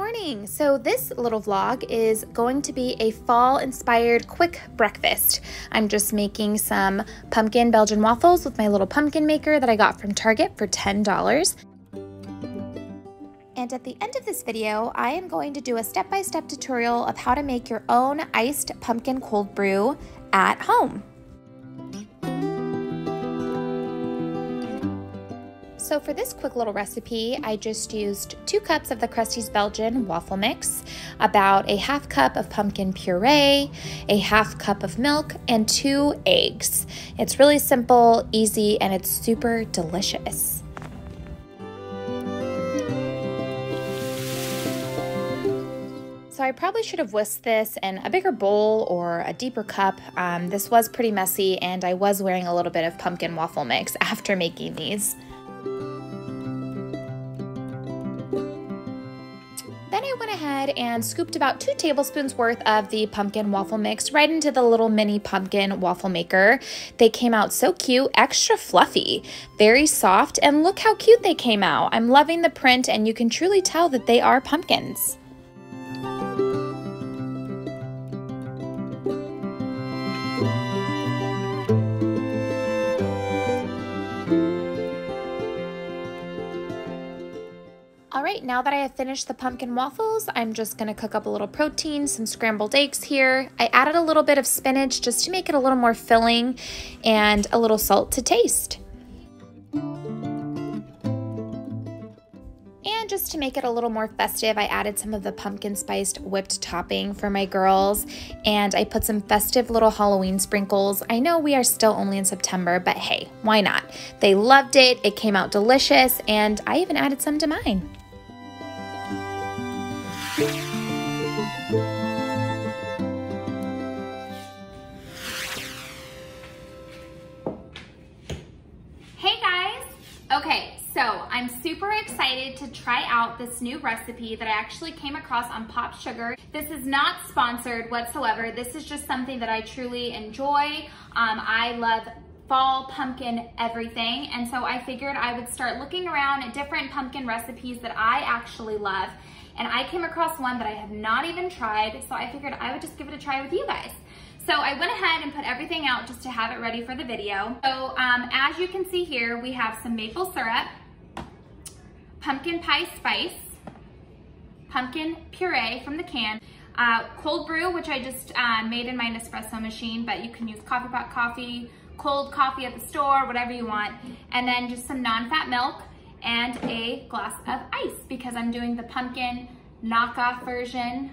morning. So this little vlog is going to be a fall-inspired quick breakfast. I'm just making some pumpkin Belgian waffles with my little pumpkin maker that I got from Target for $10. And at the end of this video, I am going to do a step-by-step tutorial of how to make your own iced pumpkin cold brew at home. So for this quick little recipe, I just used 2 cups of the Krusty's Belgian waffle mix, about a ½ cup of pumpkin puree, a ½ cup of milk, and 2 eggs. It's really simple, easy, and it's super delicious. So I probably should have whisked this in a bigger bowl or a deeper cup. This was pretty messy, and I was wearing a little bit of pumpkin waffle mix after making these. Then I went ahead and scooped about 2 tablespoons worth of the pumpkin waffle mix right into the little mini pumpkin waffle maker. They came out so cute, extra fluffy, very soft, and look how cute they came out. I'm loving the print, and you can truly tell that they are pumpkins. All right, now that I have finished the pumpkin waffles, I'm just gonna cook up a little protein, some scrambled eggs here. I added a little bit of spinach just to make it a little more filling, and a little salt to taste. And just to make it a little more festive, I added some of the pumpkin spiced whipped topping for my girls, and I put some festive little Halloween sprinkles. I know we are still only in September, but hey, why not? They loved it, it came out delicious, and I even added some to mine. Hey guys! Okay, so I'm super excited to try out this new recipe that I actually came across on Pop Sugar. This is not sponsored whatsoever. This is just something that I truly enjoy. I love fall pumpkin everything, and so I figured I would start looking around at different pumpkin recipes that I actually love. And I came across one that I have not even tried, so I figured I would just give it a try with you guys. So I went ahead and put everything out just to have it ready for the video. So as you can see here, we have some maple syrup, pumpkin pie spice, pumpkin puree from the can, cold brew, which I just made in my Nespresso machine, but you can use coffee pot coffee, cold coffee at the store, whatever you want, and then just some non-fat milk, and a glass of ice because I'm doing the pumpkin knockoff version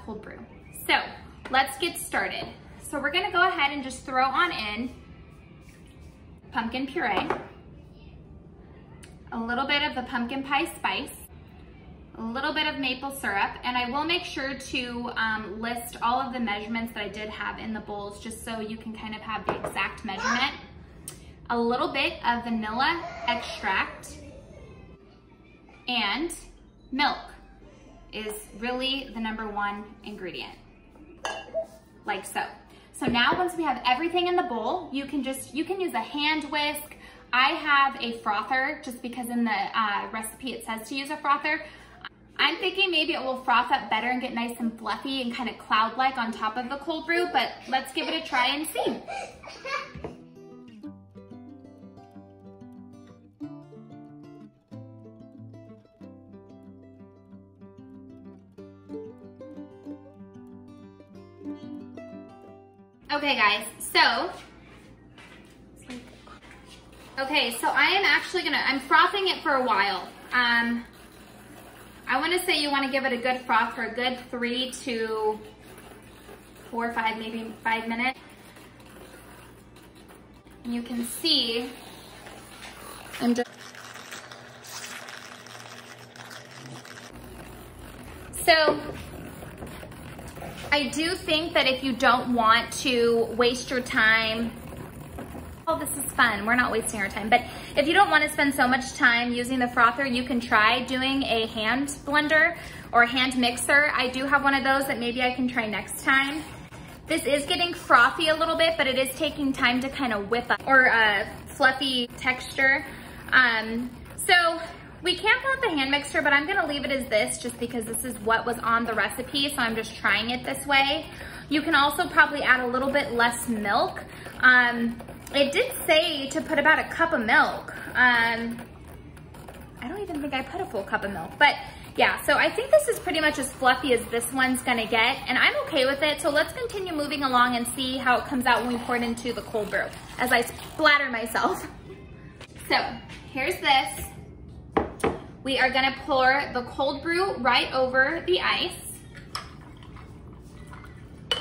cold brew. So let's get started. So we're gonna go ahead and just throw on in pumpkin puree, a little bit of the pumpkin pie spice, a little bit of maple syrup, and I will make sure to list all of the measurements that I did have in the bowls just so you can kind of have the exact measurement. A little bit of vanilla extract, and milk is really the #1 ingredient, like so. So now once we have everything in the bowl, you can use a hand whisk. I have a frother just because in the recipe it says to use a frother. I'm thinking maybe it will froth up better and get nice and fluffy and kind of cloud-like on top of the cold brew, but let's give it a try and see. Okay guys, so I am actually I'm frothing it for a while. I want to say you want to give it a good froth for a good 3 to 4 or 5, maybe 5 minutes. And you can see so I do think that if you don't want to waste your time, oh, this is fun, we're not wasting our time, but if you don't want to spend so much time using the frother, you can try doing a hand blender or a hand mixer. I do have one of those that maybe I can try next time. This is getting frothy a little bit, but it is taking time to kind of whip up, or a fluffy texture. So We can put the hand mixer, but I'm gonna leave it as this just because this is what was on the recipe, so I'm just trying it this way. You can also probably add a little bit less milk. It did say to put about a cup of milk. I don't even think I put a full cup of milk, but yeah, so I think this is pretty much as fluffy as this one's gonna get, and I'm okay with it. So let's continue moving along and see how it comes out when we pour it into the cold brew, as I splatter myself. So here's this. We are gonna pour the cold brew right over the ice,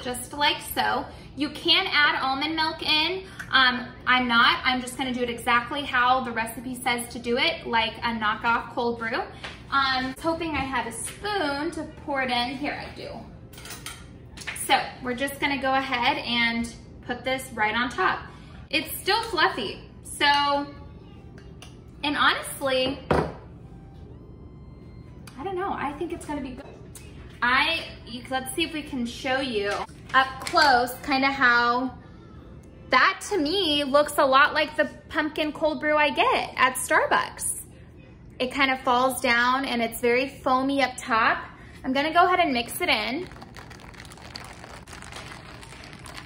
just like so. You can add almond milk in. I'm not, I'm just gonna do it exactly how the recipe says to do it, like a knockoff cold brew. I was hoping I had a spoon to pour it in. Here, I do. So we're just gonna go ahead and put this right on top. It's still fluffy, so, and honestly, I don't know, I think it's gonna be good. Let's see if we can show you up close kind of how that to me looks a lot like the pumpkin cold brew I get at Starbucks. It kind of falls down and it's very foamy up top. I'm gonna go ahead and mix it in.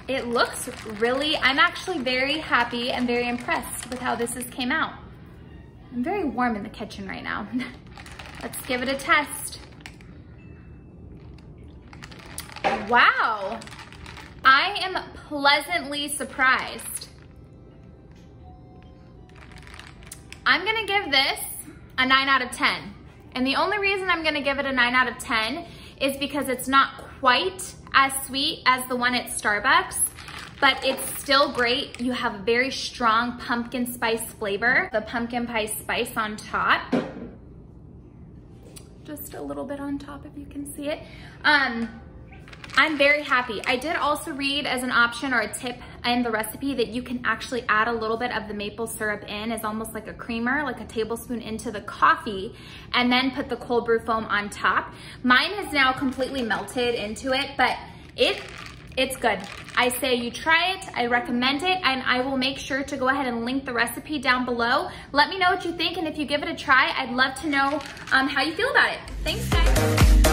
It looks really, I'm actually very happy and very impressed with how this came out. I'm very warm in the kitchen right now. Let's give it a test. Wow, I am pleasantly surprised. I'm gonna give this a 9 out of 10. And the only reason I'm gonna give it a 9 out of 10 is because it's not quite as sweet as the one at Starbucks, but it's still great. You have a very strong pumpkin spice flavor. The pumpkin pie spice on top. Just a little bit on top if you can see it. I'm very happy. I did also read as an option or a tip in the recipe that you can actually add a little bit of the maple syrup in as almost like a creamer, like a tablespoon into the coffee, and then put the cold brew foam on top. Mine has now completely melted into it, but it's good. I say you try it, I recommend it, and I will make sure to go ahead and link the recipe down below. Let me know what you think, and if you give it a try, I'd love to know how you feel about it. Thanks, guys.